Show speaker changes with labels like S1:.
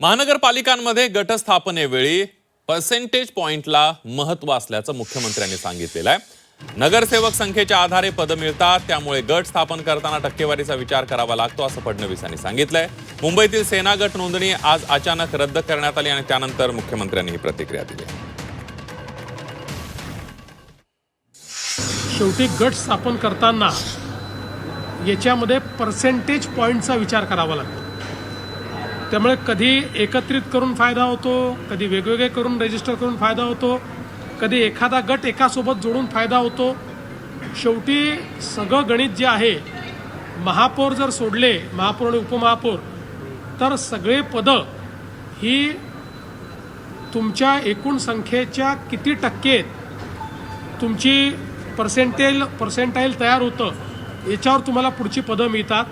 S1: महानगरपालिकांमध्ये गटस्थापनेवेळी percentage पॉइंटला महत्त्व असल्याचं मुख्यमंत्र्यांनी सांगितलेलं आहे। नगरसेवक संख्येच्या आधारे पद मिळतात, त्यामुळे गट स्थापन करताना टक्केवारीचा विचार करावा लागतो असं फडणवीस यांनी सांगितलंय। मुंबईतील सेना गट नोंदणी आज अचानक रद्द करण्यात आली आणि त्यानंतर मुख्यमंत्र्यांनी ही प्रतिक्रिया दिली।
S2: शेवटी गट स्थापन करताना याच्यामध्ये पर्सेंटेज पॉइंटचा विचार करावा लागतो। त्यामुळे कधी एकत्रित करून फायदा होतो, कधी वेगवेगळे करून रजिस्टर करून फायदा होतो, कधी एखादा गट एकासोबत जोडून फायदा होतो। शेवटी सगळं गणित जे आहे, महापौर जर सोडले, महापौर आणि उपमहापौर, तर सगळे पदं ही तुमच्या एकूण संख्येच्या किती टक्के तुमची पर्सेंटाईल तयार होतं याच्यावर तुम्हाला पुढची पदं मिळतात।